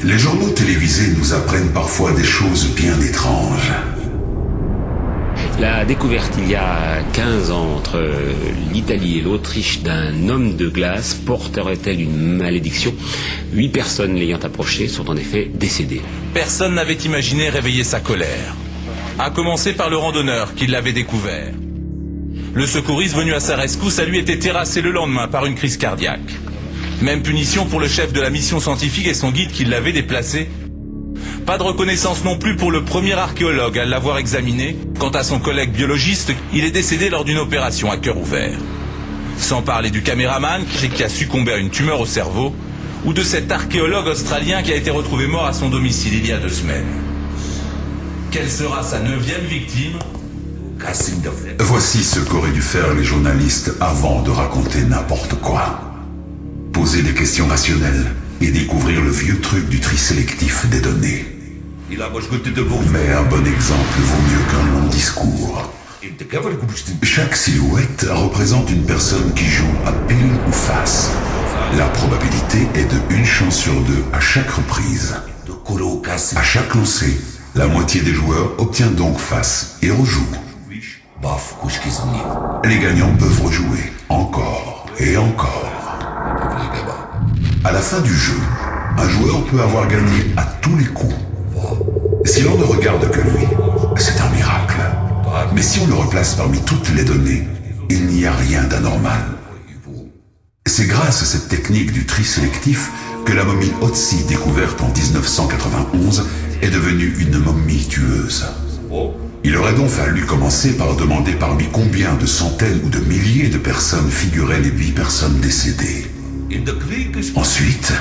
Les journaux télévisés nous apprennent parfois des choses bien étranges. La découverte il y a 15 ans entre l'Italie et l'Autriche d'un homme de glace porterait-elle une malédiction? 8 personnes l'ayant approché sont en effet décédées. Personne n'avait imaginé réveiller sa colère. À commencer par le randonneur qui l'avait découvert. Le secouriste venu à sa rescousse a lui été terrassé le lendemain par une crise cardiaque. Même punition pour le chef de la mission scientifique et son guide qui l'avait déplacé. Pas de reconnaissance non plus pour le premier archéologue à l'avoir examiné. Quant à son collègue biologiste, il est décédé lors d'une opération à cœur ouvert. Sans parler du caméraman qui a succombé à une tumeur au cerveau, ou de cet archéologue australien qui a été retrouvé mort à son domicile il y a 2 semaines. Quelle sera sa 9e victime? Voici ce qu'auraient dû faire les journalistes avant de raconter n'importe quoi. Poser des questions rationnelles et découvrir le vieux truc du tri sélectif des données. Mais un bon exemple vaut mieux qu'un long discours. Chaque silhouette représente une personne qui joue à pile ou face. La probabilité est de 1 chance sur 2 à chaque reprise. À chaque lancer, la moitié des joueurs obtient donc face et rejoue. Les gagnants peuvent rejouer encore et encore. À la fin du jeu, un joueur peut avoir gagné à tous les coups. Si l'on ne regarde que lui, c'est un miracle. Mais si on le replace parmi toutes les données, il n'y a rien d'anormal. C'est grâce à cette technique du tri sélectif que la momie Otzi, découverte en 1991, est devenue une momie tueuse. Il aurait donc fallu commencer par demander parmi combien de centaines ou de milliers de personnes figuraient les 8 personnes décédées. Ensuite,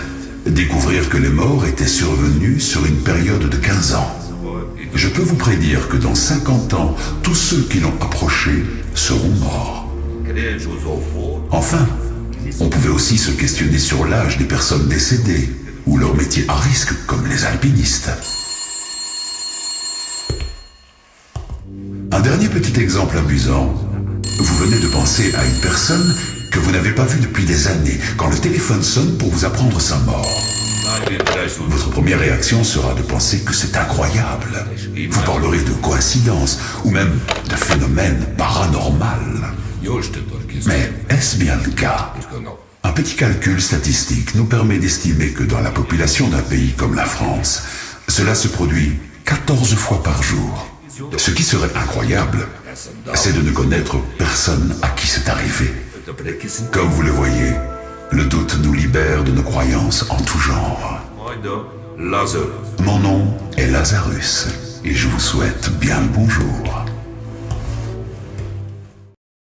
découvrir que les morts étaient survenus sur une période de 15 ans. Je peux vous prédire que dans 50 ans, tous ceux qui l'ont approché seront morts. Enfin, on pouvait aussi se questionner sur l'âge des personnes décédées, ou leur métier à risque, comme les alpinistes. Un dernier petit exemple amusant. Vous venez de penser à une personne que vous n'avez pas vue depuis des années, quand le téléphone sonne pour vous apprendre sa mort. Votre première réaction sera de penser que c'est incroyable. Vous parlerez de coïncidence, ou même de phénomène paranormal. Mais est-ce bien le cas? Un petit calcul statistique nous permet d'estimer que dans la population d'un pays comme la France, cela se produit 14 fois par jour. Ce qui serait incroyable, c'est de ne connaître personne à qui c'est arrivé. Comme vous le voyez, le doute nous libère de nos croyances en tout genre. Mon nom est Lazarus et je vous souhaite bien le bonjour.